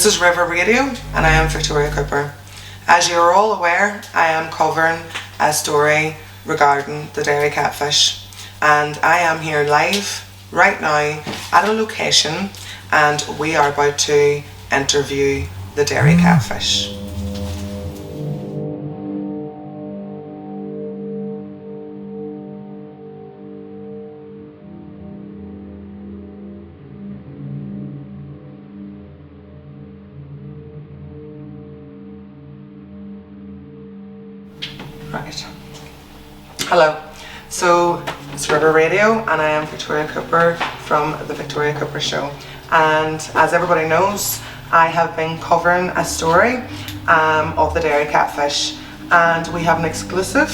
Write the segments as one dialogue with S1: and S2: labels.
S1: This is River Radio and I am Victoria Cooper. As you are all aware, I am covering a story regarding the Derry Catfish, and I am here live right now at a location and we are about to interview the Derry Catfish. Right. Hello. So it's River Radio and I am Victoria Cooper from the Victoria Cooper Show. And as everybody knows, I have been covering a story of the Derry Catfish, and we have an exclusive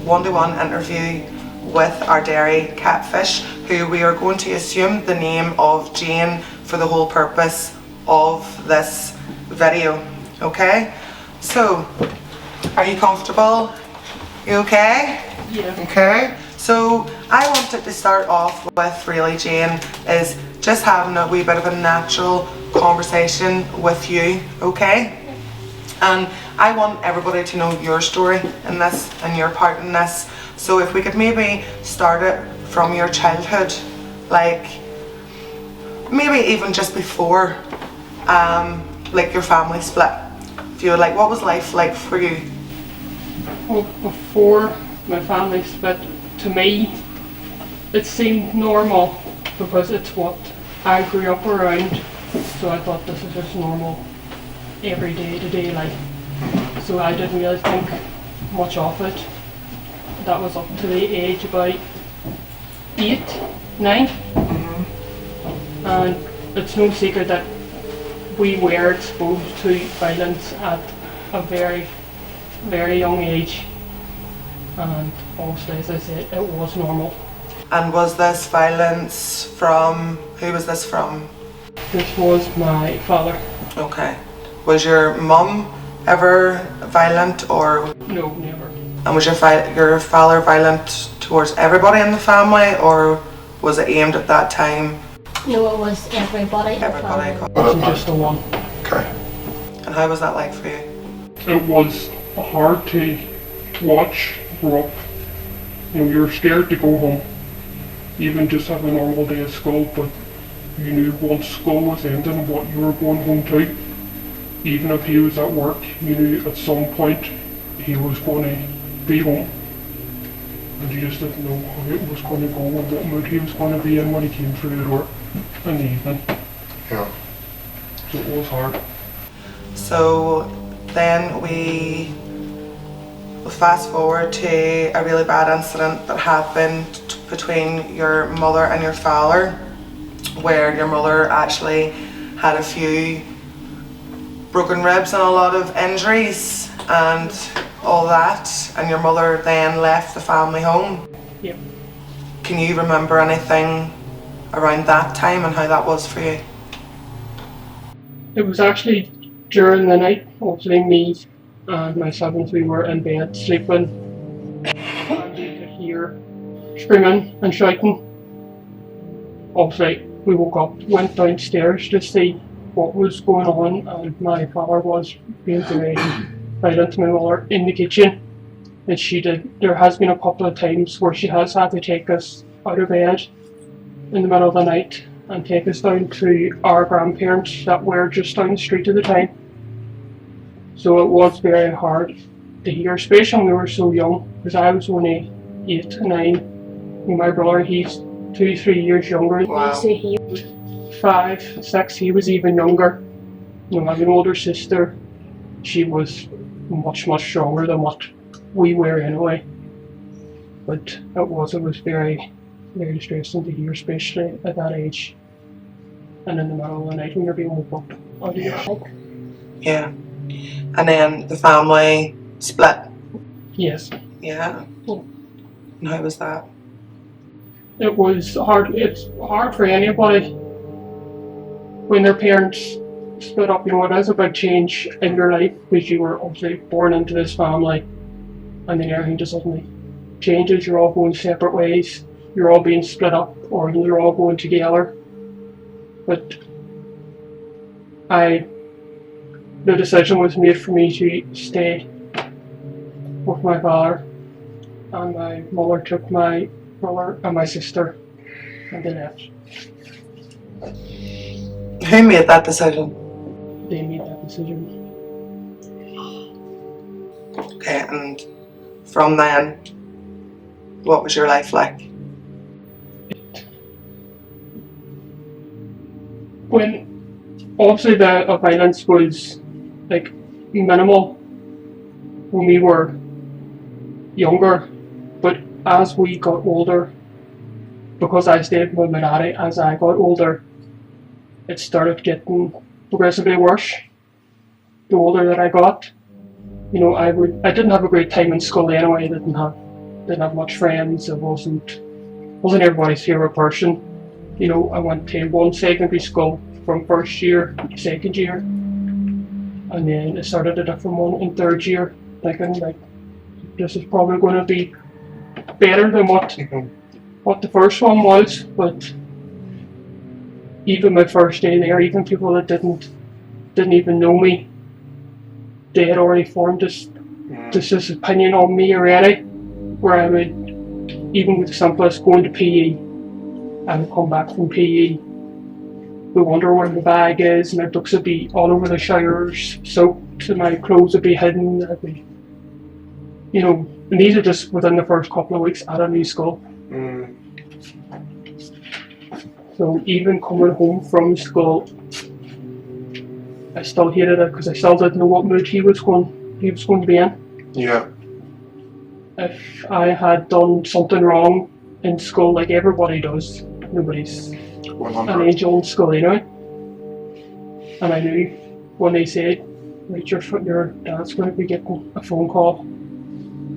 S1: one-to-one interview with our Derry Catfish, who we are going to assume the name of Jane for the whole purpose of this video. Okay? So, are you comfortable? You okay?
S2: Yeah.
S1: Okay. So I wanted to start off with, really, Jane, is just having a wee bit of a natural conversation with you, okay? And I want everybody to know your story in this and your part in this. So if we could maybe start it from your childhood, like maybe even just before like your family split. If you would, like, what was life like for you?
S2: Well, before my family split, to me, it seemed normal because it's what I grew up around. So I thought this is just normal, every day-to-day life. So I didn't really think much of it. That was up to the age about 8, 9. And it's no secret that we were exposed to violence at a very, very young age. And obviously, as I said, it was normal.
S1: And was this violence from, who was this from?
S2: This was my father.
S1: Okay. Was your mum ever violent, or?
S2: No, never.
S1: And was your father violent towards everybody in the family, or was it aimed at that time?
S3: No, it was everybody.
S1: Everybody.
S2: It wasn't just the one.
S1: Okay. And how was that like for you?
S4: It was hard to watch grow up. You know, you're scared to go home, even just have a normal day at school, but you knew once school was ending what you were going home to. Even if he was at work, you knew at some point he was going to be home. And you just didn't know how it was going to go and what mood he was going to be in when he came through the door in the evening.
S5: Yeah.
S4: So it was hard.
S1: So then we fast forward to a really bad incident that happened between your mother and your father, where your mother actually had a few broken ribs and a lot of injuries and all that, and your mother then left the family home.
S2: Yep.
S1: Can you remember anything around that time and how that was for you?
S2: It was actually during the night. Obviously, me and my siblings, we were in bed sleeping, and we could hear screaming and shouting. Obviously, we woke up, went downstairs to see what was going on, and my father was being very violent to my mother in the kitchen. And there has been a couple of times where she has had to take us out of bed in the middle of the night and take us down to our grandparents that were just down the street at the time. So it was very hard to hear, especially when we were so young, because I was only 8, 9. And my brother, he's 2, 3 years younger.
S1: Wow.
S3: So he
S2: 5, 6, he was even younger. You know, I have an older sister. She was much stronger than what we were anyway. But it was very, very distressing to hear, especially at that age. And in the middle of the night when you're being woke up out of your sleep.
S1: Yeah. And then the family split.
S2: Yes.
S1: Yeah.
S2: Yeah.
S1: And how was that?
S2: It was hard. It's hard for anybody when their parents split up. You know, it is a big change in your life because you were obviously born into this family, and then everything just suddenly changes. You're all going separate ways. You're all being split up, or you're all going together. But I the decision was made for me to stay with my father, and my mother took my brother and my sister and they left.
S1: Who made that decision?
S2: They made that decision.
S1: Okay, and from then, what was your life like?
S2: When obviously the violence was like minimal when we were younger, but as we got older, because I stayed with my daddy, as I got older, it started getting progressively worse. The older that I got, you know, I didn't have a great time in school anyway. I didn't have much friends. I wasn't everybody's favourite person. You know, I went to one secondary school from first year to second year, and then I started a different one in third year, thinking like this is probably going to be better than what the first one was. But even my first day there, even people that didn't even know me, they had already formed this opinion on me already, where I would, even with the simplest going to PE, I would come back from PE, we wonder where the bag is, my books would be all over the showers, soaked, and my clothes would be hidden. I'd be, you know, and these are just within the first couple of weeks at a new school. So even coming home from school, I still hated it because I still didn't know what mood he was going to be in.
S1: Yeah.
S2: If I had done something wrong in school, like everybody does, nobody's
S1: 100.
S2: an angel in school anyway. And I knew when they said, right, your dad's going to be getting a phone call,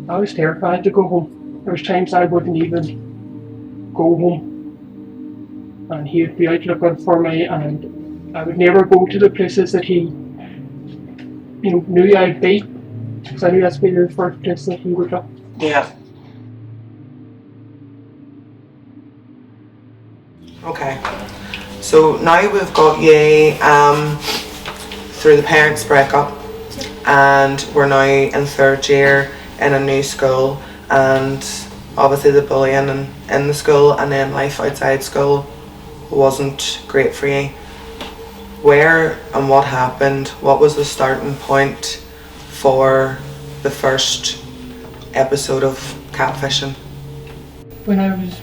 S2: I was terrified to go home. There was times I wouldn't even go home, and he would be out looking for me, and I would never go to the places that he, you know, knew I'd be, because I knew that's be the first place that he would look.
S1: Yeah. Okay. So now we've got you through the parents' breakup, and we're now in third year in a new school, and obviously the bullying in the school and then life outside school wasn't great for you. Where and what happened? What was the starting point for the first episode of catfishing?
S2: When I was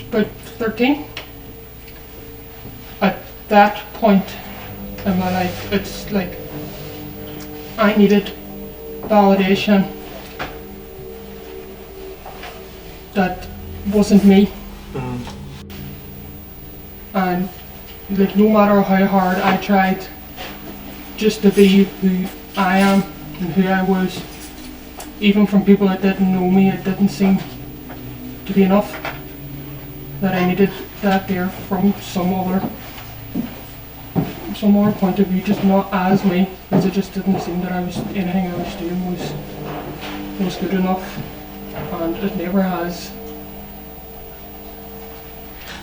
S2: about 13, at that point in my life, it's like I needed validation that wasn't me. And like no matter how hard I tried just to be who I am and who I was, even from people that didn't know me, it didn't seem to be enough. That I needed that there from some other point of view, just not as me, because it just didn't seem that anything I was doing was good enough, and it never has.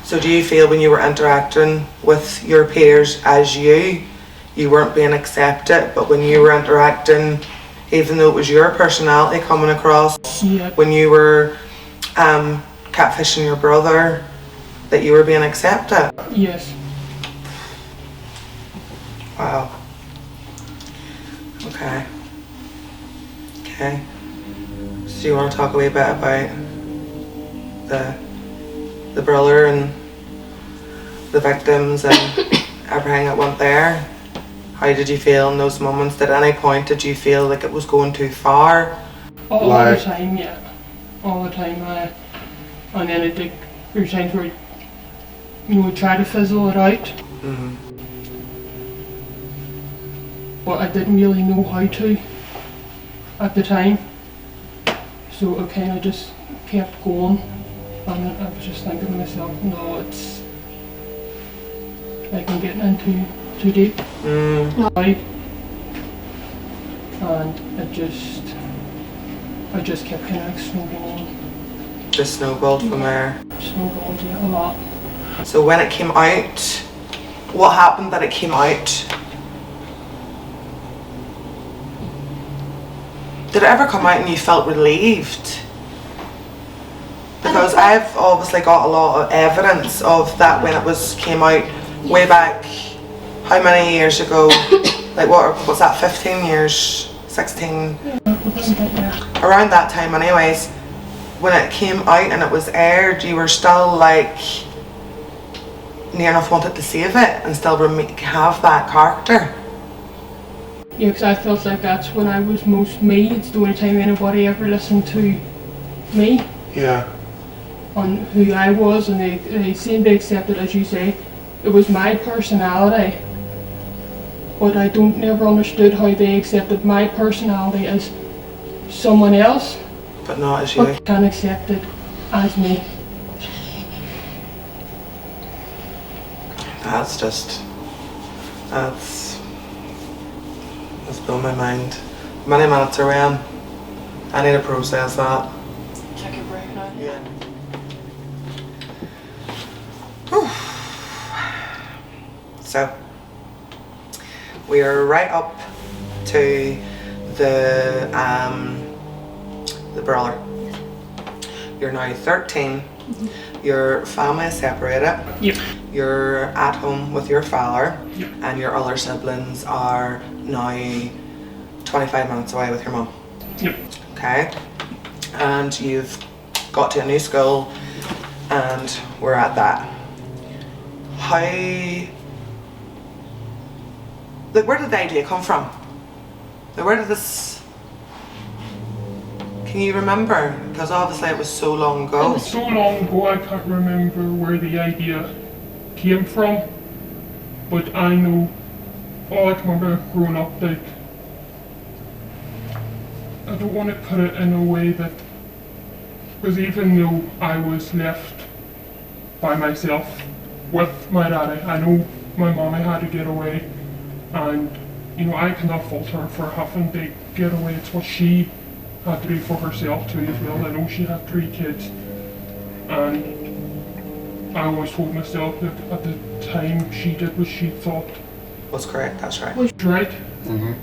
S1: So do you feel when you were interacting with your peers as you weren't being accepted, but when you were interacting, even though it was your personality coming across, when you were catfishing your brother, that you were being accepted?
S2: Yes.
S1: Wow. Okay. So you want to talk a wee bit about the brother and the victims and everything that went there? How did you feel in those moments? At any point did you feel like it was going too far?
S2: All the time, yeah. All the time. And then there were times where you would try to fizzle it out.
S1: Mm-hmm.
S2: But I didn't really know how to at the time. So I kind of just kept going. And I was just thinking to myself, no, it's like I'm getting in too deep. And I just kept kind of snowballing.
S1: Just snowballed from there.
S2: Snowballed, yeah, a lot.
S1: So when it came out, what happened that it came out? Did it ever come out and you felt relieved? Because I've obviously got a lot of evidence of that when it came out way back, how many years ago? Like what's that, 15 years, 16? Around that time anyways. When it came out and it was aired, you were still like near enough wanted to save it and still have that character.
S2: Yeah, because I felt like that's when I was most me. It's the only time anybody ever listened to me.
S1: Yeah.
S2: On who I was, and they seemed to accept it, as you say. It was my personality. But I never understood how they accepted my personality as someone else.
S1: But not as you.
S2: But can accept it as me.
S1: That's blown my mind. Many minutes are in. I need to process that.
S2: Take a break now.
S1: Yeah. Whew. So, we are right up to the brother. You're now 13. Your family is separated.
S2: Yep.
S1: You're at home with your father.
S2: Yep.
S1: And your other siblings are now 25 minutes away with your mum.
S2: Yep.
S1: Okay. And you've got to a new school and we're at that. Where did the idea come from? Where did this... Can you remember? Because obviously it was so long ago.
S4: It was so long ago I can't remember where the idea came from. But I know, all I can remember growing up, like, I don't want to put it in a way that, because even though I was left by myself with my daddy, I know my mommy had to get away, and I cannot fault her for having to get away. It's what she had to do for herself too as well. I know she had 3 kids, and I always told myself that at the time she did what she thought
S1: was correct, that's right.
S4: was right.
S1: Mm-hmm.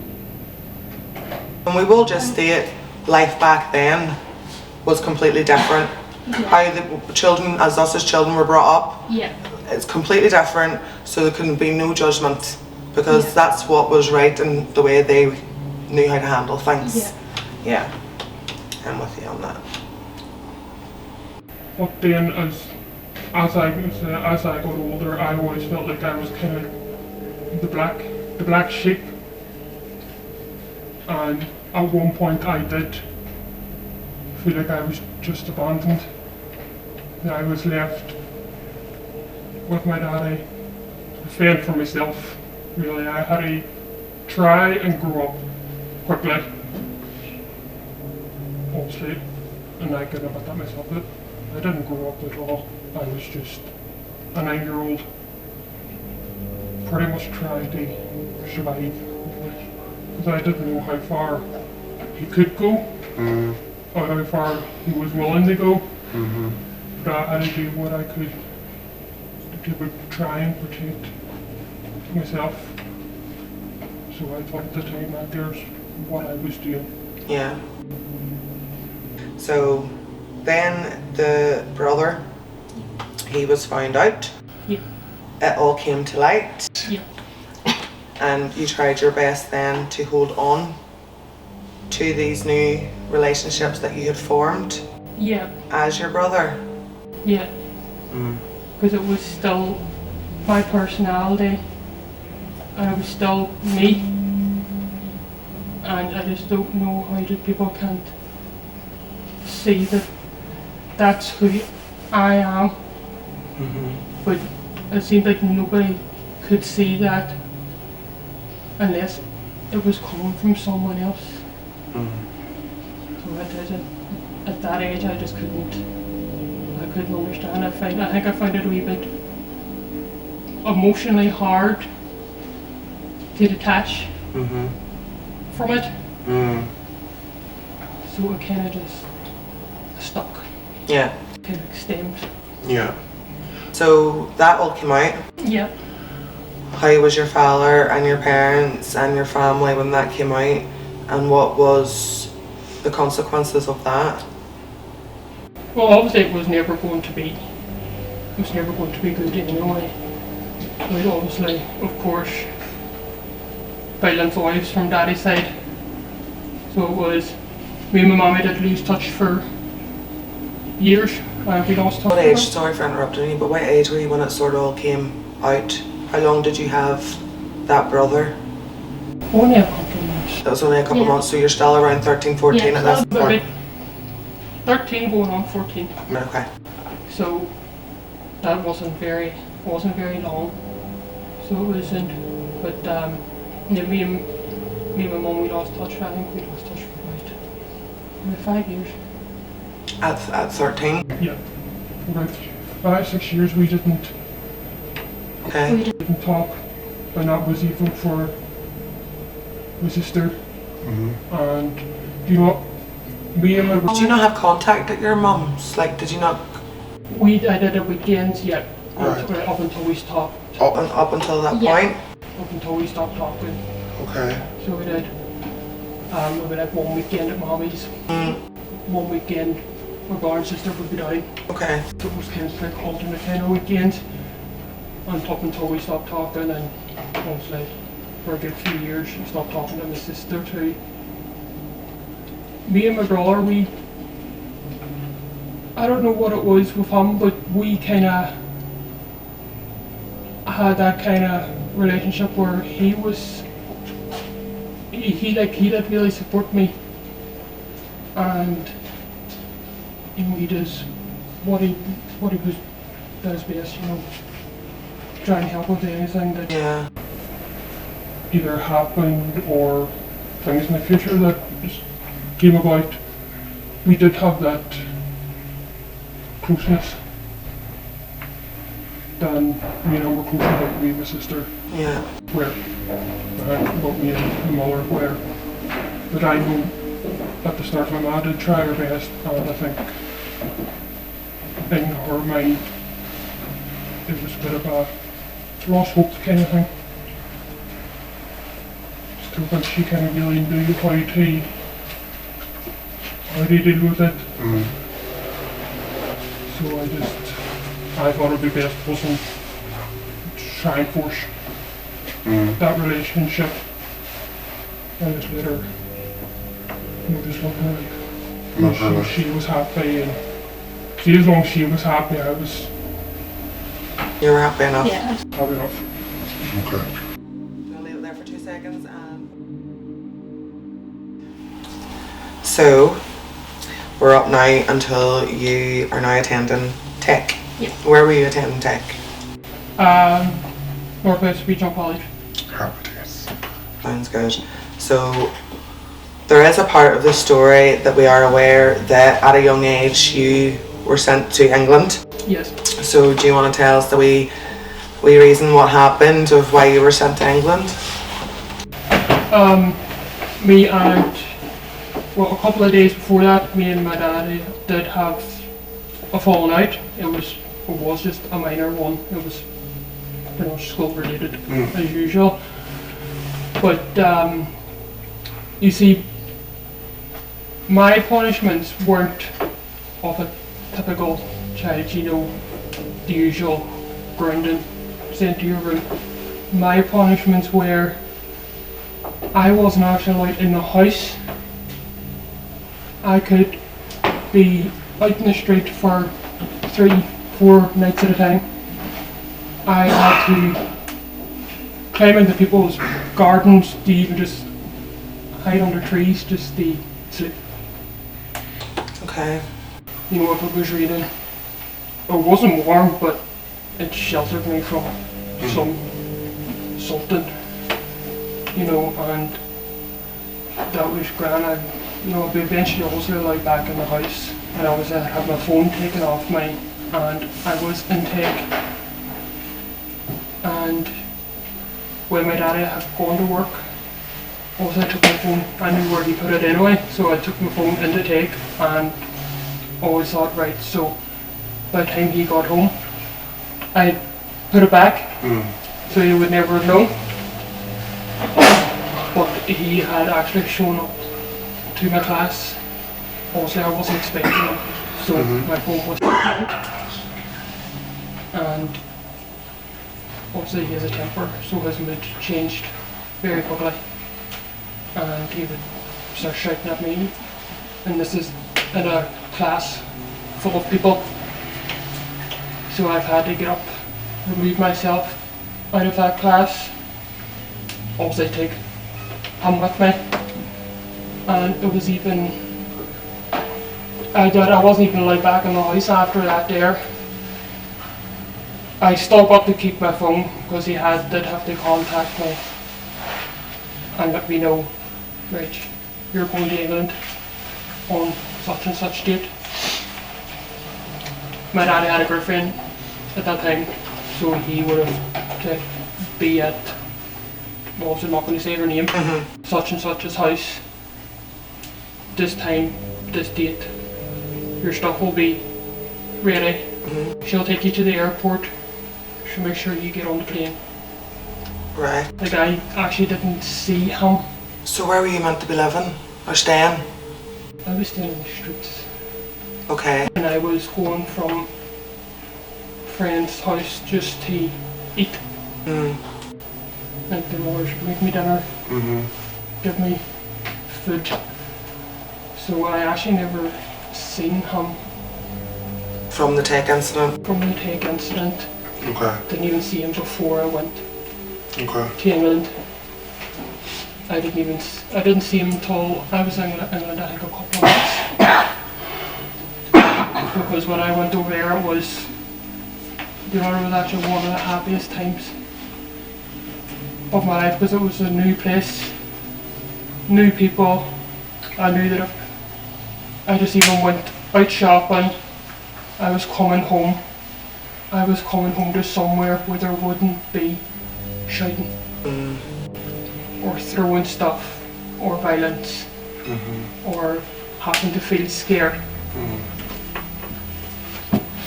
S1: And we will just state life back then was completely different. How the children, as us as children, were brought up, it's completely different, so there can be no judgment because that's what was right and the way they knew how to handle things. Yeah. I'm with you on that.
S4: But then as I got older, I always felt like I was kind of the black sheep, and at one point I did feel like I was just abandoned. That I was left with my daddy to fend for myself. Really, I had to try and grow up quickly. Obviously, and I could admit that myself, that I didn't grow up at all. I was just a 9-year-old, pretty much trying to survive, because I didn't know how far he could go, or how far he was willing to go. But I had to do what I could to try and protect myself. So I thought at the time that there's what I was doing.
S1: Yeah. So then the brother, he was found out.
S2: Yeah.
S1: It all came to light.
S2: Yeah.
S1: And you tried your best then to hold on to these new relationships that you had formed.
S2: Yeah.
S1: As your brother.
S2: Yeah. Because it was still my personality, and it was still me. And I just don't know how the people can't see that that's who I am. But it seemed like nobody could see that unless it was coming from someone else. So at that age I just couldn't understand. I think I found it a wee bit emotionally hard to detach from it. So it kind of just stuck.
S1: Yeah.
S2: Kind of stemmed.
S1: Yeah. So that all came out.
S2: Yeah.
S1: How was your father and your parents and your family when that came out? And what was the consequences of that?
S2: Well, obviously it was never going to be good anyway. But obviously, of course, violent wives from Daddy's side. So it was, me and my mummy did lose touch for years. We lost touch.
S1: What age, sorry for interrupting you, but what age were you when it sort of all came out? How long did you have that brother?
S2: Only a couple of months.
S1: That was only a couple
S3: Yeah.
S1: months, so you're still around 13, 14
S3: Yeah,
S1: at this
S2: About
S1: point?
S2: 13 going on 14.
S1: Okay.
S2: So that wasn't very long. So it wasn't. But yeah, me and my mum, we lost touch. I think we lost touch for about 5 years.
S1: At 13?
S4: Yeah. For about 5-6 years we didn't
S1: Okay.
S3: We did.
S4: talk, and that was even for my sister. And you know, me and my
S1: Did you not have contact at your mum's? Like, did you not,
S2: I did it weekends, yeah.
S1: Right.
S2: Up until we stopped.
S1: up until that
S3: Yeah.
S1: point?
S2: Up until we stopped talking.
S1: Okay.
S2: So we did. We would have one weekend at Mommy's. One weekend my brother and sister would be down.
S1: Okay.
S2: So it was kind of like alternate kind of weekends. And up until we stopped talking, and obviously for a good few years we stopped talking to my sister too. Me and my brother, I don't know what it was with him, but we kind of had that kind of relationship where he did really support me, and you know, he does what he does best, you know, trying to help with anything that
S1: Yeah.
S4: either happened or things in the future that just came about. We did have that closeness. Then me and him were closer than me and my sister.
S1: Yeah.
S4: Where about me and my mother where. But I know at the start my mum did try her best, and I think in her mind it was a bit of a lost hope kind of thing. Still think she kind of really knew how to deal with it. So I thought it would be best for us to try and force that relationship. And just let her, you know, just love her.
S5: Love her.
S4: She was happy, and see, as long as she was happy, I was
S1: You were happy enough?
S3: Yeah.
S4: happy enough.
S5: Okay.
S1: I'll leave it there for 2 seconds. So, we're up now until you are now attending tech.
S3: Yeah.
S1: Where were you attending tech?
S2: Northwest Regional College.
S5: Happy days.
S1: Sounds good. So, there is a part of the story that we are aware that at a young age you were sent to England.
S2: Yes.
S1: So, do you want to tell us the wee reason what happened of why you were sent to England?
S2: Me and, well, a couple of days before that, me and my dad did have a falling out. It was just a minor one. It was, you know, school related as usual. But you see, my punishments weren't of a typical child, you know, the usual grounding, sent to your room. My punishments were, I wasn't actually allowed in the house. I could be out in the street for 3-4 nights at a time. I had to climb into people's gardens to even just hide under trees just to sleep.
S1: Okay.
S2: You know, if it was raining. It wasn't warm, but it sheltered me from some something. You know, and that was grand. You know, but eventually I was allowed back in the house, and I was had my phone taken off me, and I was in tech. And when my daddy had gone to work, also I took my phone. I knew where he put it anyway, so I took my phone into tech, and always thought, right, so by the time he got home, I put it back, so he would never have known. But he had actually shown up to my class obviously I wasn't expecting it, so my phone was and obviously he has a temper, so his mood changed very quickly, and he would start shouting at me, and this is in a class full of people, so I've had to get up, remove myself out of that class, obviously take him with me, and it was even, I wasn't even allowed back in the house after that there. I still got to keep my phone because he did have to contact me and let me know, right, you're going to England on such and such date. My daddy had a girlfriend at that time, so he would have to be at, well, I'm not going to say her name, such and such's house, this time, this date. Your stuff will be ready. She'll take you to the airport. She'll make sure you get on the plane.
S1: Right.
S2: Like, I actually didn't see him.
S1: So where were you meant to be living or staying?
S2: I was staying in the streets.
S1: Okay.
S2: And I was going from a friend's house just to eat. Like, the mothers would make me dinner, give me food. So I actually never seen him.
S1: From the take incident?
S2: From the take incident.
S5: Okay.
S2: Didn't even see him before I went
S5: Okay.
S2: to England. I didn't see him until I was in England, I think, a couple of months. Because when I went over there, it was actually one of the happiest times of my life, because it was a new place, new people. I knew that if I just even went out shopping, I was coming home to somewhere where there wouldn't be shouting or throwing stuff or violence or having to feel scared.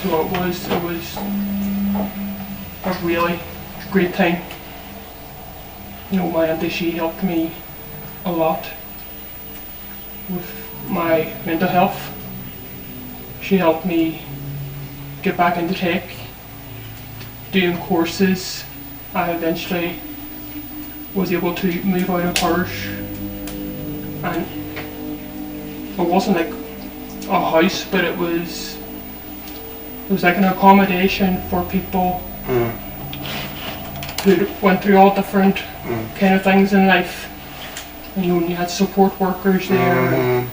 S2: So it was a really great time. You know, my auntie, she helped me a lot with my mental health. She helped me get back into tech, doing courses. I eventually was able to move out of hers, and it wasn't like a house, but it was like an accommodation for people who went through all different kind of things in life. And you had support workers there.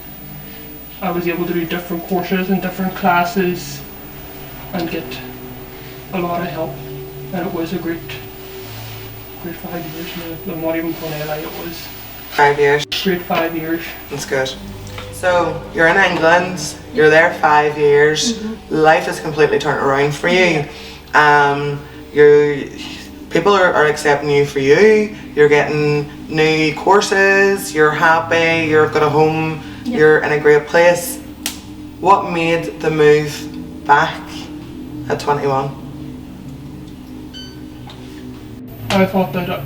S2: I was able to do different courses and different classes and get a lot of help, and it was a great 5 years. I'm not even going to lie, it was
S1: 5 years.
S2: great 5 years.
S1: That's good. So you're in England, you're there 5 years, life has completely turned around for you. People are accepting you for you, you're getting new courses, you're happy, you've got a home, you're in a great place. What made the move back at 21?
S2: I thought that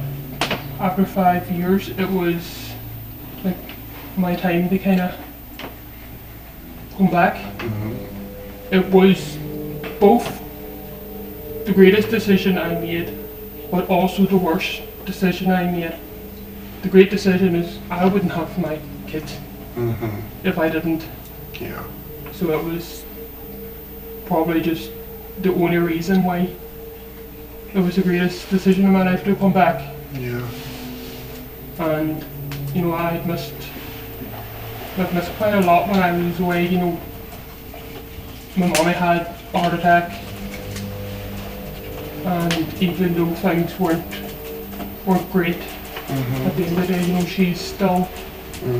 S2: after 5 years it was like my time to kind of come back. It was both the greatest decision I made, but also the worst decision I made. The great decision is I wouldn't have my kids if I didn't.
S5: Yeah.
S2: So it was probably just the only reason why it was the greatest decision of my life to come back.
S5: Yeah.
S2: And you know, I've missed quite a lot when I was away. You know, my mommy had a heart attack, and even though things weren't great, at the end of the day, you know, she's still my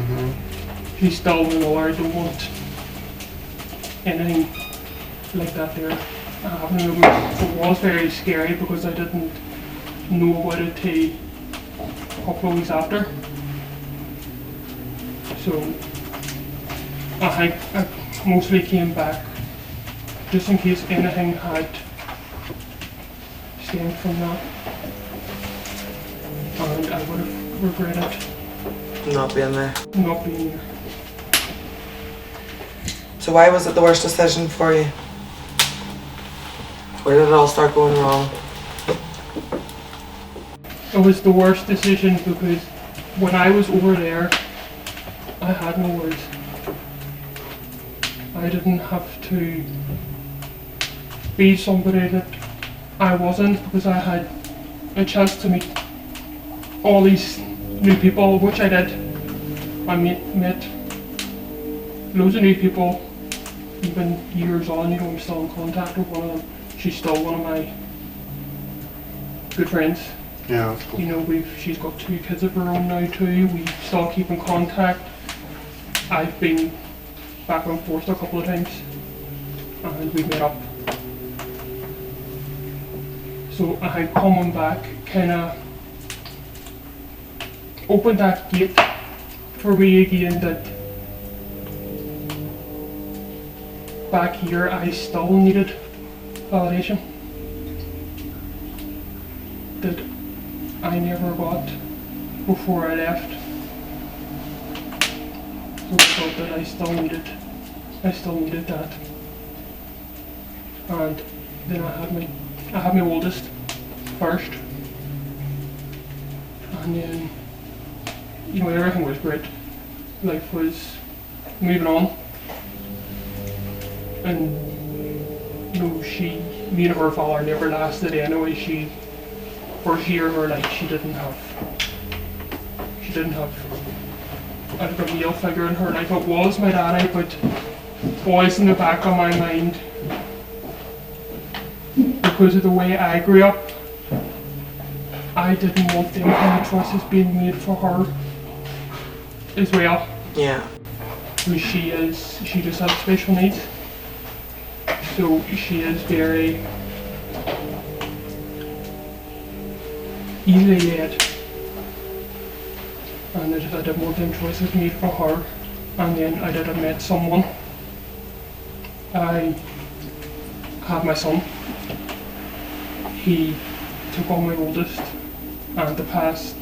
S2: mother. I don't want anything like that there happening. It was very scary because I didn't know about it till a couple of weeks after. So I think I mostly came back just in case anything had stemmed from that, and I would have regretted
S1: Not being there.
S2: not being there.
S1: So why was it the worst decision for you? Where did it all start going wrong?
S2: It was the worst decision because when I was over there, I had no words. I didn't have to be somebody that I wasn't, because I had a chance to meet all these new people, which I did. I met loads of new people, even years on. You know, I'm still in contact with one of them. She's still one of my good friends.
S5: Yeah, that's cool.
S2: You know, she's got 2 kids of her own now too. We still keep in contact. I've been back and forth a couple of times, and we met up. So I had coming back kind of opened that gate for me again, that back here I still needed validation that I never got before I left. So I thought that I still needed that. And then I had my oldest first, and then, you know, everything was great. Life was moving on, and you know, me and her father never lasted anyway. She, first year of her life, she didn't have a male figure in her life. It was my daddy, but always in the back of my mind, because of the way I grew up, I didn't want them kind of choices being made for her as well.
S1: Yeah.
S2: Because she just has special needs. So she is very easily led. And I didn't want them choices made for her. And then I did met someone. I had my son. He took on my oldest, and the past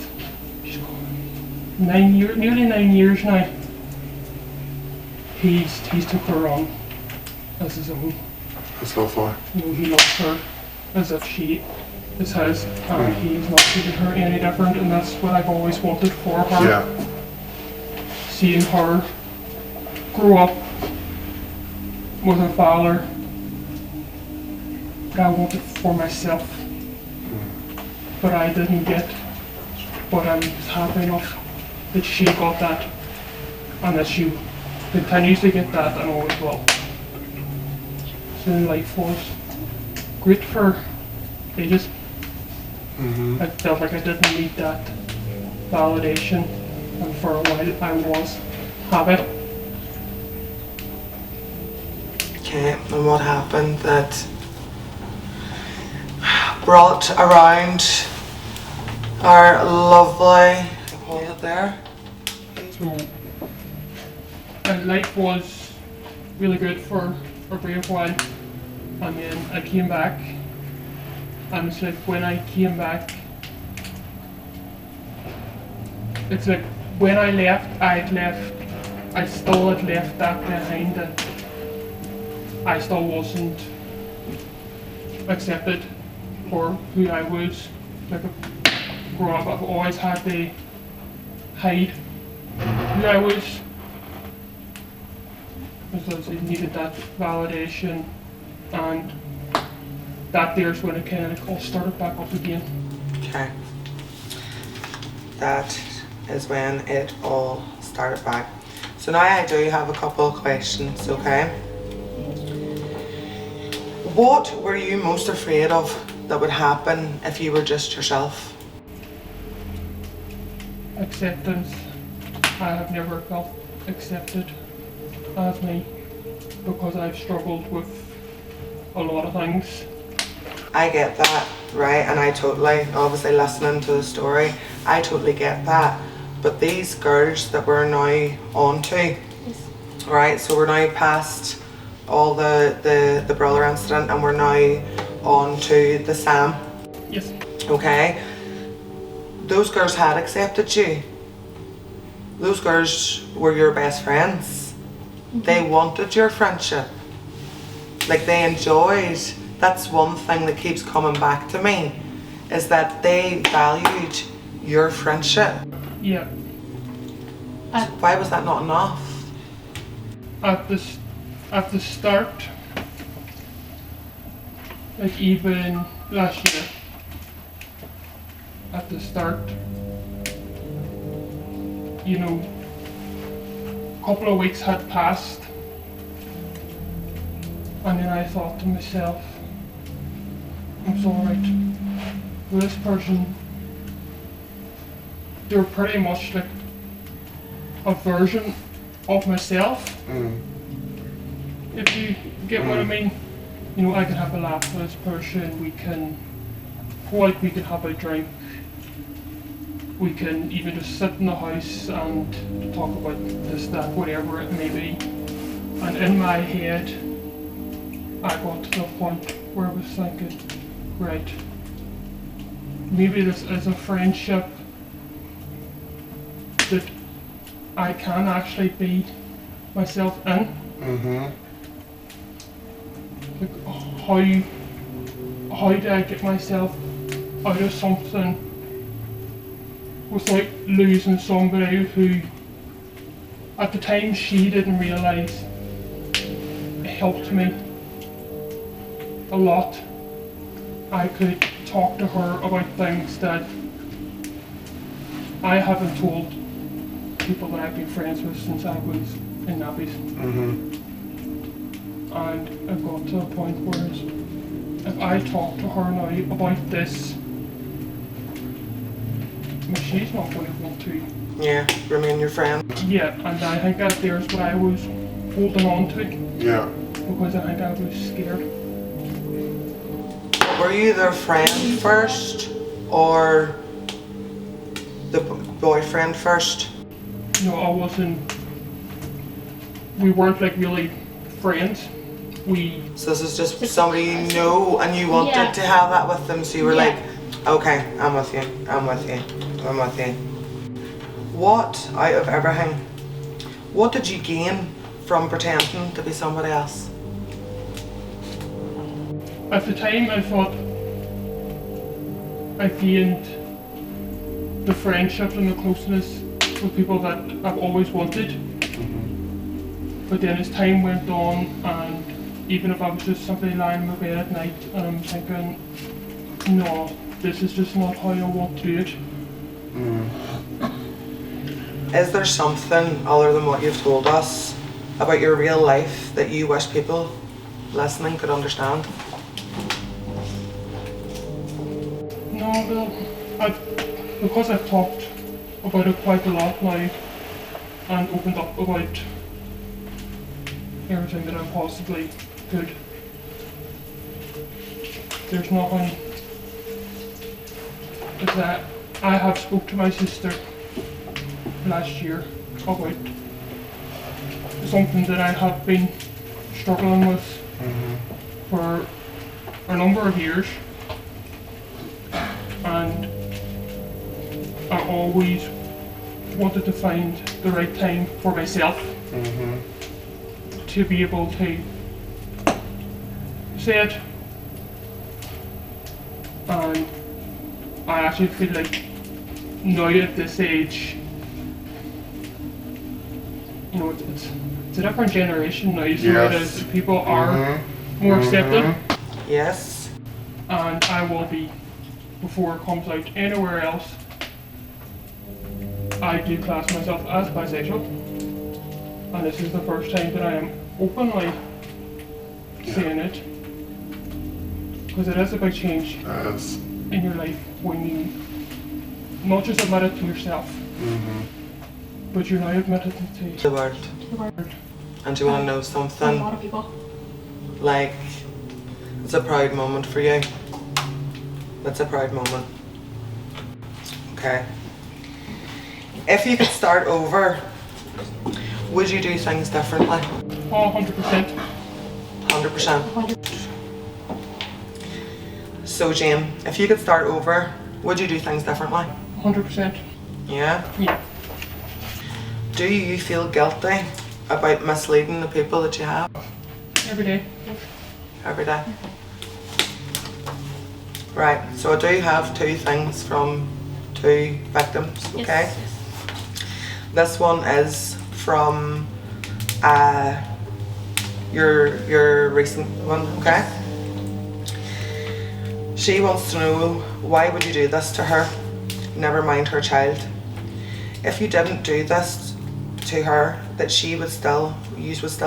S2: 9 years, nearly 9 years now, he's took her on as his own.
S5: That's lovely.
S2: You know, he loves her as if she is his, and he's not treated her any different, and that's what I've always wanted for her.
S5: Yeah.
S2: Seeing her grow up with her father, that I wanted for myself, but I didn't get. But I'm happy enough that she got that, and that she continues to get that, and always will. So life was great for ages. I felt like I didn't need that validation, and for a while I was happy.
S1: Okay, and what happened that brought around our lovely, hold it there.
S2: So, and life was really good for a brief while, and then I came back, and it's like when I came back, it's like when I left, I still had left that behind, that I still wasn't accepted for who I was. Like, growing up, I've always had to hide who I was, because I needed that validation, and that there's when it kind of all started back up again.
S1: Okay. That is when it all started back. So now I do have a couple of questions, okay? What were you most afraid of that would happen if you were just yourself?
S2: Acceptance. I have never felt accepted as me, because I've struggled with a lot of things.
S1: I get that, right? And I totally, obviously listening to the story, I totally get that. But these girls that we're now on to, right? So we're now past all the brother incident, and we're now on to the Sam.
S2: Yes.
S1: Okay? Those girls had accepted you. Those girls were your best friends. They wanted your friendship. Like they enjoyed, that's one thing that keeps coming back to me, is that they valued your friendship.
S2: Yeah.
S1: Why was that not enough?
S2: At the start, like even last year, at the start, you know, a couple of weeks had passed, and then I thought to myself, it's alright, this person, they're pretty much like a version of myself, if you get what I mean. You know, I can have a laugh with this person, we can go out, we can have a drink, we can even just sit in the house and talk about this, that, whatever it may be. And in my head, I got to the point where I was thinking, right, maybe this is a friendship that I can actually be myself in. Like, how do I get myself out of something without losing somebody who, at the time, she didn't realise helped me a lot. I could talk to her about things that I haven't told people that I've been friends with since I was in nappies. And I've got to a point where if I talk to her now about this, she's not going to want to.
S1: Yeah, remain your friend.
S2: Yeah, and I think that there's what I was holding on to.
S5: Yeah.
S2: Because I think I was scared.
S1: Were you their friend first or the boyfriend first?
S2: No, I wasn't. We weren't like really friends.
S1: So this is just somebody you know and you wanted to have that with them, so you were like, okay, I'm with you, I'm with you, I'm with you. What, out of everything, what did you gain from pretending to be somebody else?
S2: At the time I thought I gained the friendship and the closeness with people that I've always wanted. But then as time went on, and even if I was just simply lying in my bed at night and I'm thinking, no, this is just not how I want to do it.
S1: Is there something other than what you've told us about your real life that you wish people listening could understand?
S2: No, well, because I've talked about it quite a lot now and opened up about everything that I possibly could, there's nothing that I have spoke to my sister last year about something that I have been struggling with for a number of years, and I always wanted to find the right time for myself to be able to say it. And I actually feel like now at this age, you know, it's a different generation now, so it is, people are more accepting.
S1: Yes.
S2: And I will be, before it comes out anywhere else, I do class myself as bisexual, and this is the first time that I am openly saying it, because it is a big change in your life when you not just admit it to yourself, but you're now admitted it to
S1: The world.
S2: the world.
S1: And do you want to know
S3: A
S1: something?
S3: lot of people.
S1: Like, it's a proud moment for you. It's a proud moment. Okay. If you could start over, would you do things differently?
S2: Oh, 100%.
S1: 100%. So Jane, if you could start over, would you do things differently?
S2: 100%.
S1: Yeah?
S2: Yeah.
S1: Do you feel guilty about misleading the people that you have
S2: Every day.
S1: every day? Right, so I do have 2 things from 2 victims, okay?
S3: Yes.
S1: This one is from your recent one, okay? She wants to know, why would you do this to her? Never mind her child. If you didn't do this to her, that you would still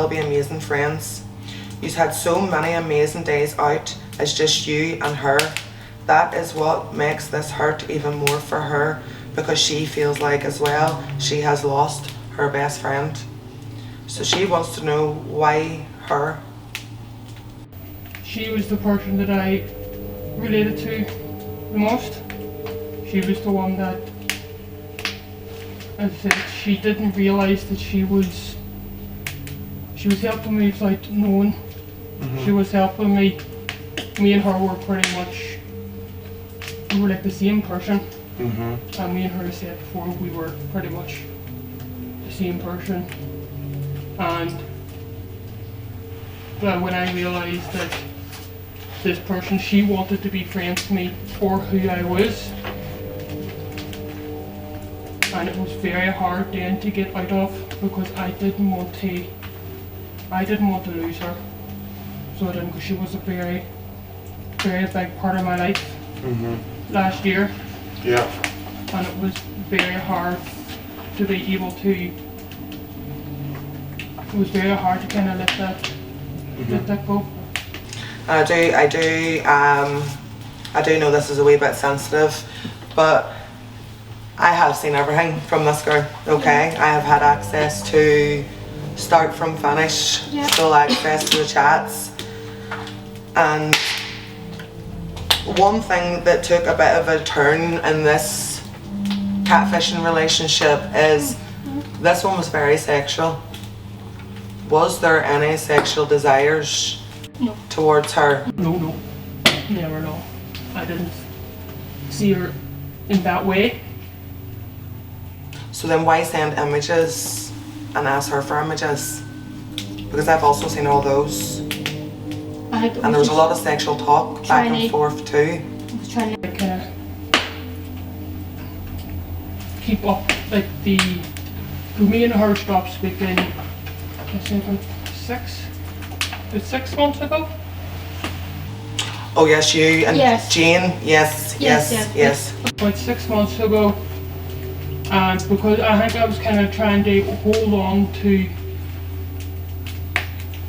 S1: be amazing friends. You've had so many amazing days out as just you and her. That is what makes this hurt even more for her, because she feels like as well she has lost her best friend. So she wants to know, why her?
S2: She was the person that I related to the most. She was the one that, as I said, she didn't realise that she was helping me without knowing. She was helping me. Me and her were pretty much, we were like the same person. And me and her said before, we were pretty much the same person. And but when I realised that this person, she wanted to be friends with me for who I was, and it was very hard then to get out of, because I didn't want to lose her. So I didn't, because she was a very, very big part of my life last year.
S5: Yeah.
S2: And it was very hard to be able to, it was very hard to kind of let that go.
S1: I do know this is a wee bit sensitive, but I have seen everything from this girl, okay? I have had access to start from finish,
S3: Yeah.
S1: full access to the chats. And one thing that took a bit of a turn in this catfishing relationship is this one was very sexual. Was there any sexual desires
S3: No.
S1: towards her?
S2: No, never, no. I didn't see her in that way.
S1: So then why send images and ask her for images? Because I've also seen all those. And there was a lot of sexual talk back and forth too.
S3: I was trying to.
S2: I kind of keep up, like me and her stopped speaking, I think about 6 months ago.
S1: Oh yes, you and
S3: Yes.
S1: Jane. Yes.
S2: About 6 months ago, and because I think I was kind of trying to hold on to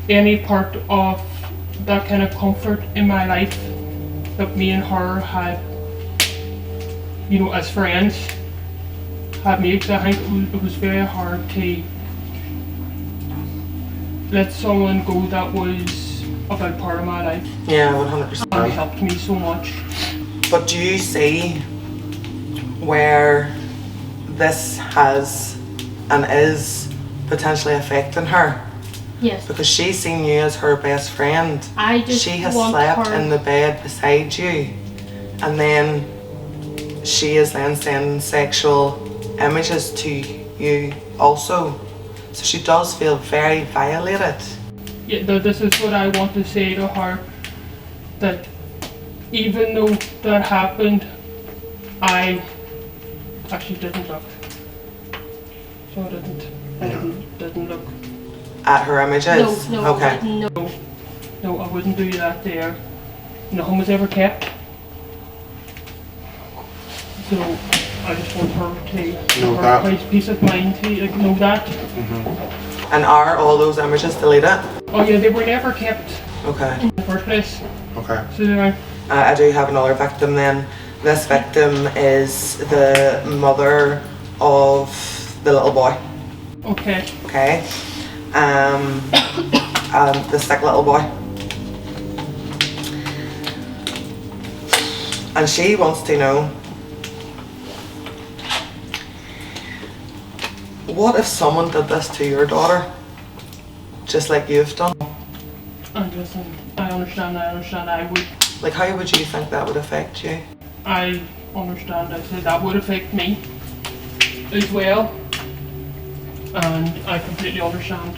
S2: any part of that kind of comfort in my life that me and her had, you know, as friends, had made. Because I think it was very hard to let someone go that was a big part of my life
S1: Yeah,
S2: and
S1: 100%.
S2: helped me so much.
S1: But do you see where this has and is potentially affecting her?
S3: Yes.
S1: Because she's seen you as her best friend.
S3: I just
S1: She has
S3: want
S1: slept
S3: her.
S1: in the bed beside you, and then she is then sending sexual images to you also. So she does feel very violated.
S2: Yeah, this is what I want to say to her, that even though that happened, I actually didn't look. So I didn't look.
S1: At her images?
S3: No,
S1: Okay.
S3: no.
S2: No, I wouldn't do that there. Nothing was ever kept. So I just want her to
S5: Know
S2: her
S5: that.
S2: peace of mind to know that.
S1: And are all those images deleted?
S2: Oh yeah, they were never kept
S1: Okay.
S2: in the first place.
S5: Okay.
S2: So they were.
S1: I do have another victim then. This victim is the mother of the little boy.
S2: Okay.
S1: Okay. The sick little boy. And she wants to know, what if someone did this to your daughter? Just like you've done?
S2: And listen, I understand, I would.
S1: Like, how would you think that would affect you?
S2: I understand, I said that would affect me as well. And I completely understand.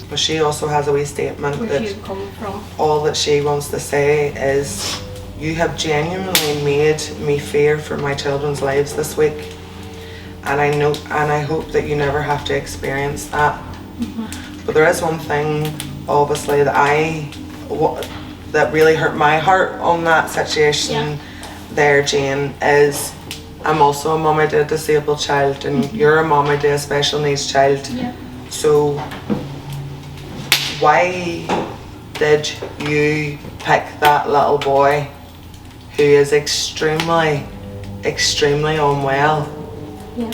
S1: but she also has a wee statement
S3: Where
S1: that
S3: she come from.
S1: all that she wants to say is, you have genuinely made me fear for my children's lives this week, and I know and I hope that you never have to experience that. But there is one thing, obviously, that really hurt my heart on that situation there, Jane, is I'm also a mummy to a disabled child, and you're a mummy to a special needs child.
S3: Yeah.
S1: So why did you pick that little boy who is extremely, extremely unwell?
S3: Yeah.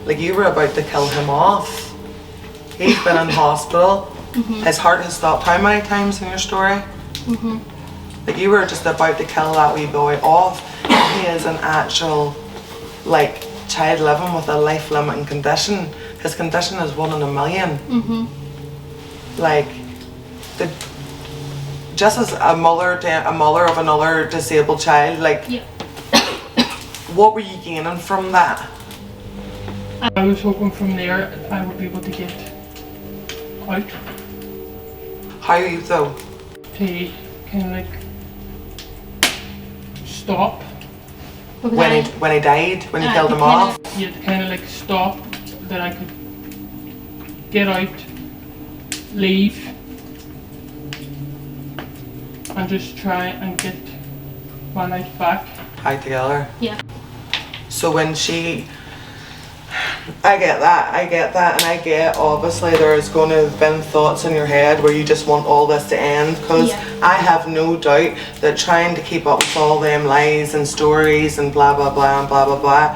S1: Like, you were about to kill him off. He's been in hospital. His heart has stopped how many times in your story? Like, you were just about to kill that wee boy off. He is an actual, like, child living with a life-limiting condition. His condition is 1 in a million. Like, just as a mother of another disabled child, like,
S3: Yeah.
S1: what were you gaining from that?
S2: I was hoping from there I would be able to get out
S1: How though?
S2: to kind of like stop.
S3: Because
S1: When he died, when you killed him
S3: kinda-
S1: off?
S2: Yeah, to kind of like stop, that I could get out, leave, and just try and get my life back.
S1: Out together.
S3: Yeah.
S1: So when I get that, and I get obviously there's going to have been thoughts in your head where you just want all this to end, because
S3: Yeah.
S1: I have no doubt that trying to keep up with all them lies and stories and blah blah blah and blah blah blah,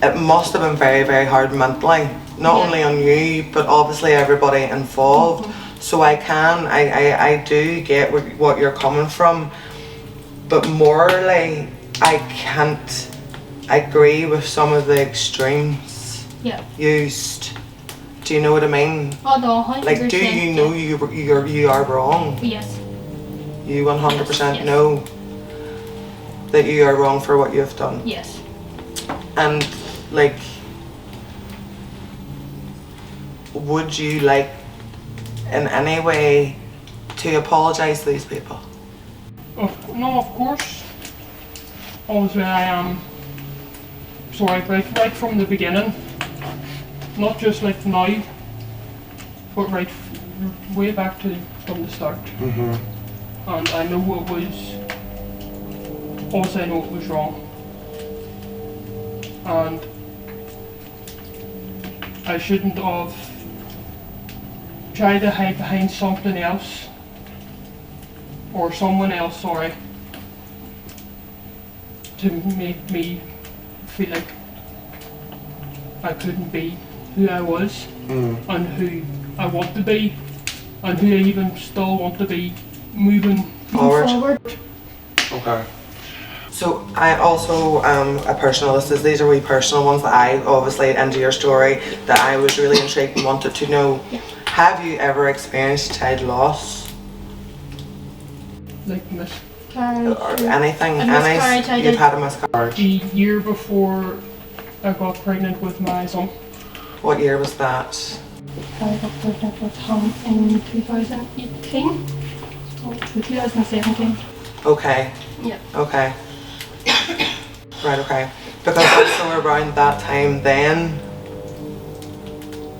S1: it must have been very, very hard mentally, not
S3: Yeah.
S1: only on you but obviously everybody involved. So I do get what you're coming from, but morally I can't agree with some of the extremes
S3: Yeah.
S1: used. Do you know what I mean?
S3: Oh no, 100%.
S1: Like, do you know you are wrong?
S3: Yes.
S1: You 100%
S3: Yes.
S1: know that you are wrong for what you have done.
S3: Yes.
S1: And like, would you like in any way to apologise to these people?
S2: No, of course. Obviously, I am sorry, right from the beginning. Not just like now, but way back from the start. And I know it was. Obviously, I know it was wrong. And I shouldn't have tried to hide behind something else. Or someone else, sorry. To make me feel like I couldn't be who I was and who I want to be and who I even still want to be moving
S1: Forward. Okay. So I also a personal list. These are wee personal ones that I obviously into your story that I was really intrigued and wanted to know.
S3: Yeah.
S1: Have you ever experienced child loss
S2: like
S3: Miscarriage.
S1: or anything?
S3: A miscarriage, I
S1: You've
S3: did.
S1: had a miscarriage.
S2: the year before I got pregnant with my son.
S1: What year was that?
S3: I got pregnant with him in 2018. Oh, 2017.
S1: Okay.
S3: Yeah.
S1: Okay. Right, okay. Because also around that time then,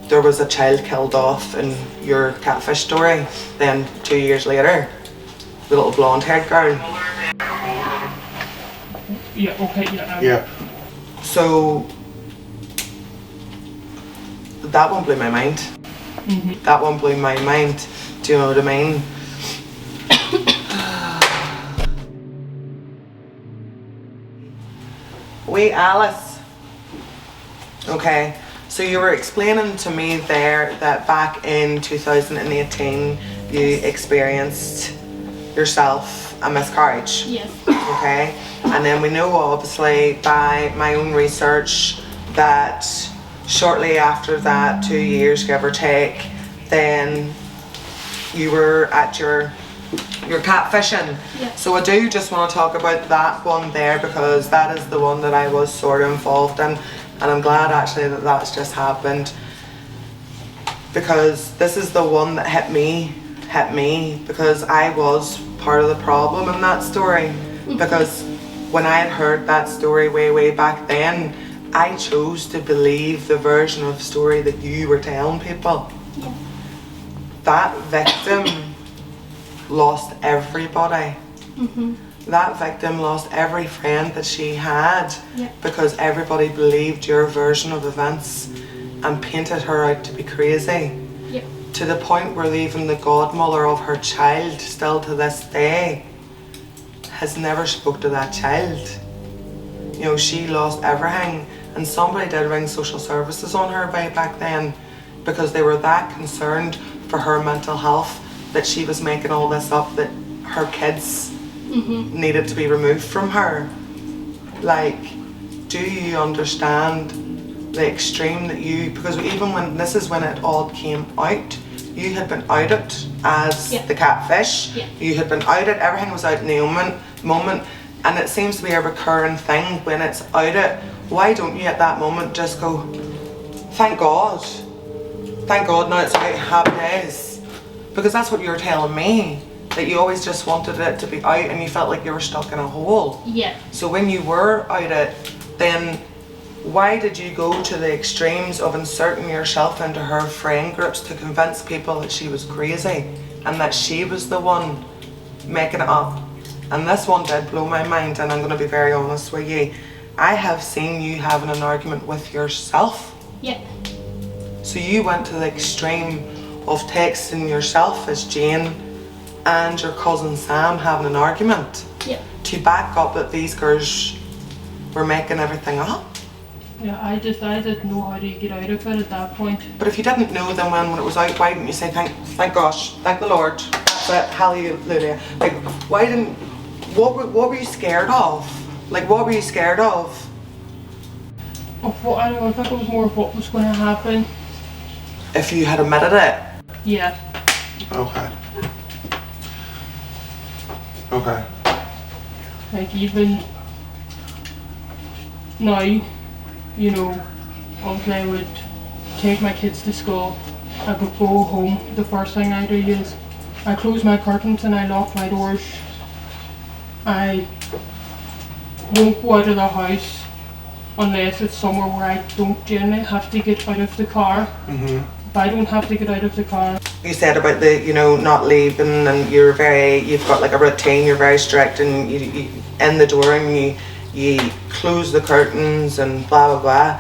S1: there was a child killed off in your catfish story. Then 2 years later, the little blonde haired girl.
S2: Yeah, okay, yeah.
S5: Yeah.
S1: So, that one blew my mind. That one blew my mind. Do you know what I mean? Wait, Alice. Okay, so you were explaining to me there that back in 2018 you experienced yourself a miscarriage.
S3: Yes.
S1: Okay, and then we know obviously by my own research that shortly after that, 2 years give or take, then you were at your catfishing.
S3: Yeah.
S1: So I do just want to talk about that one there because that is the one that I was sort of involved in, and I'm glad actually that that's just happened. because this is the one that hit me because I was part of the problem in that story. Because when I had heard that story way back then, I chose to believe the version of the story that you were telling people.
S3: Yeah.
S1: That victim lost everybody. That victim lost every friend that she had because everybody believed your version of events and painted her out to be crazy. To the point where even the godmother of her child, still to this day, has never spoke to that child. You know, she lost everything, and somebody did ring social services on her way back then because they were that concerned for her mental health that she was making all this up, that her kids needed to be removed from her. Like, do you understand the extreme that you, because even when, this is when it all came out, you had been outed as the catfish, you had been outed, everything was out in the moment, and it seems to be a recurring thing when it's outed. Why don't you at that moment just go, thank God now it's out, happy days? Because that's what you're telling me, that you always just wanted it to be out and you felt like you were stuck in a hole.
S3: Yeah.
S1: So when you were outed, then why did you go to the extremes of inserting yourself into her friend groups to convince people that she was crazy and that she was the one making it up? And this one did blow my mind, and I'm going to be very honest with you. I have seen you having an argument with yourself.
S3: Yeah.
S1: So you went to the extreme of texting yourself as Jane and your cousin Sam having an argument to back up that these girls were making everything up.
S2: Yeah, I didn't know how to get out of it at that point.
S1: But if you didn't know then when it was out, why didn't you say thank gosh, thank the Lord, that's it, hallelujah? Like, why didn't, what were you scared of? Like, what were you scared of?
S2: Of what, I don't know, I think it was more of what was going to happen.
S1: If you had admitted it?
S2: Yeah.
S5: Okay. Okay.
S2: Like, even now, you know, obviously I would take my kids to school, I would go home, the first thing I do is I close my curtains and I lock my doors. I won't go out of the house unless it's somewhere where I don't generally have to get out of the car. If I don't have to get out of the car.
S1: You said about the, you know, not leaving, and you've got like a routine, you're very strict, and you in the door and you close the curtains and blah blah blah.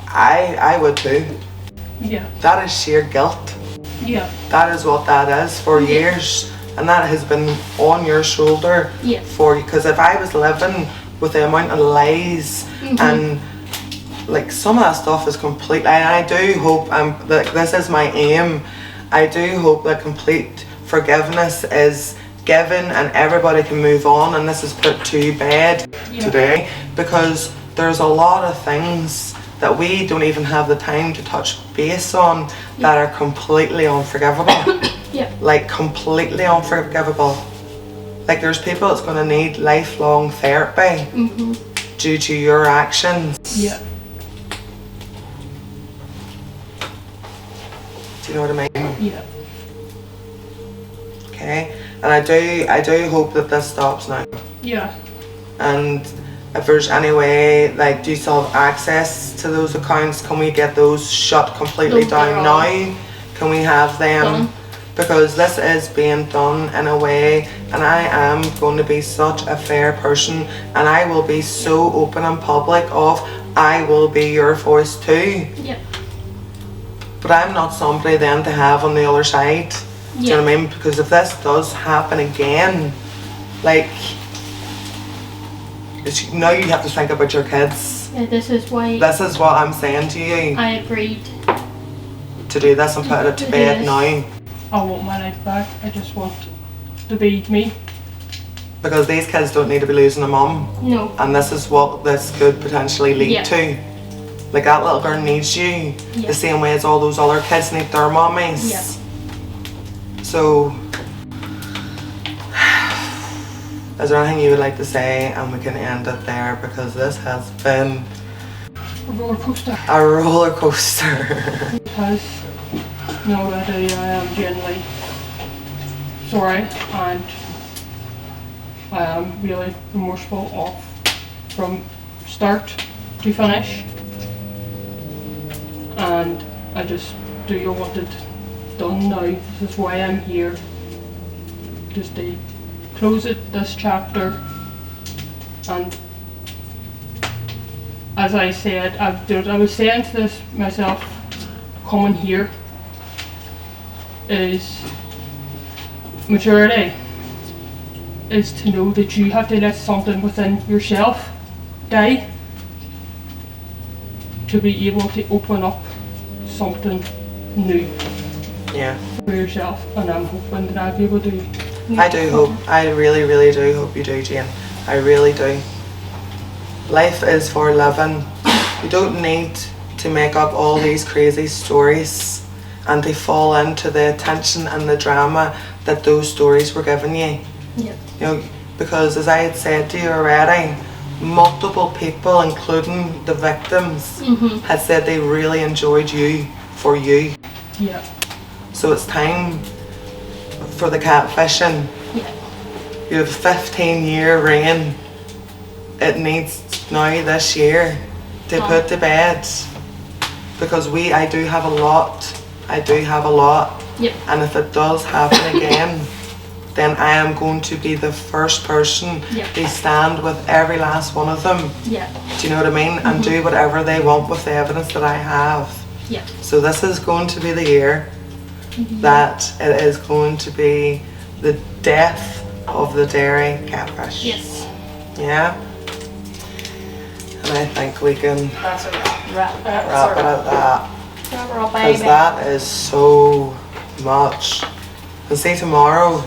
S1: I would too.
S2: Yeah.
S1: That is sheer guilt.
S2: Yeah.
S1: That is what that is for years, and that has been on your shoulder for you. Because if I was living with the amount of lies and like some of that stuff is completely, and I do hope that this is my aim. I do hope that complete forgiveness is given and everybody can move on, and this is put to bed today, because there's a lot of things that we don't even have the time to touch base on that are completely unforgivable. Like completely unforgivable. Like there's people that's going to need lifelong therapy due to your actions.
S2: Yeah.
S1: Do you know what I mean?
S2: Yeah.
S1: Okay, and I do hope that this stops now.
S2: Yeah.
S1: And if there's any way, like, do you still have access to those accounts? Can we get those shut completely down now? Can we have them? Because this is being done in a way, and I am going to be such a fair person, and I will be so open and public of, I will be your voice too.
S3: Yeah.
S1: But I'm not somebody then to have on the other side. Do you know what I mean? Because if this does happen again, like, now you have to think about your kids.
S3: Yeah, this is why
S1: This is what I'm saying to you.
S3: I agreed
S1: To do this and put it to bed now.
S2: I want my life back. I just want to be me.
S1: Because these kids don't need to be losing a mum.
S3: No.
S1: And this is what this could potentially lead to. Like, that little girl needs you the same way as all those other kids need their mummies.
S3: Yeah.
S1: So, is there anything you would like to say? And we can end it there, because this has been
S2: A roller coaster.
S1: A roller coaster.
S2: Because now that I am genuinely sorry and I am really remorseful of from start to finish, and I just do want it done now. This is why I'm here, just to close this chapter. And as I said, I was saying to this myself, coming here is maturity, is to know that you have to let something within yourself die to be able to open up something new
S1: Yeah.
S2: for yourself, and I'm hoping that I'll be able to.
S1: I do hope. I really, really do hope you do, Jane. I really do. Life is for living. You don't need to make up all these crazy stories and they fall into the attention and the drama that those stories were giving you.
S3: Yeah.
S1: You know, because as I had said to you already, multiple people, including the victims, had said they really enjoyed you for you.
S2: Yeah.
S1: So it's time for the catfishing.
S3: Yeah.
S1: You have a 15-year reign. It needs now this year to put to bed, because I do have a lot. I do have a lot.
S3: Yep.
S1: And if it does happen again, then I am going to be the first person
S3: Yep.
S1: to stand with every last one of them.
S3: Yeah.
S1: Do you know what I mean? And do whatever they want with the evidence that I have.
S3: Yeah.
S1: So this is going to be the year that it is going to be the death of the Derry Catfish.
S3: Yes.
S1: Yeah? And I think we can
S3: That's a wrap.
S1: wrap it at that.
S3: Wrap up,
S1: Because
S3: baby.
S1: that is so much. And see, tomorrow,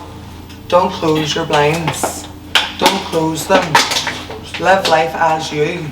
S1: don't close your blinds. Don't close them. Live life as you.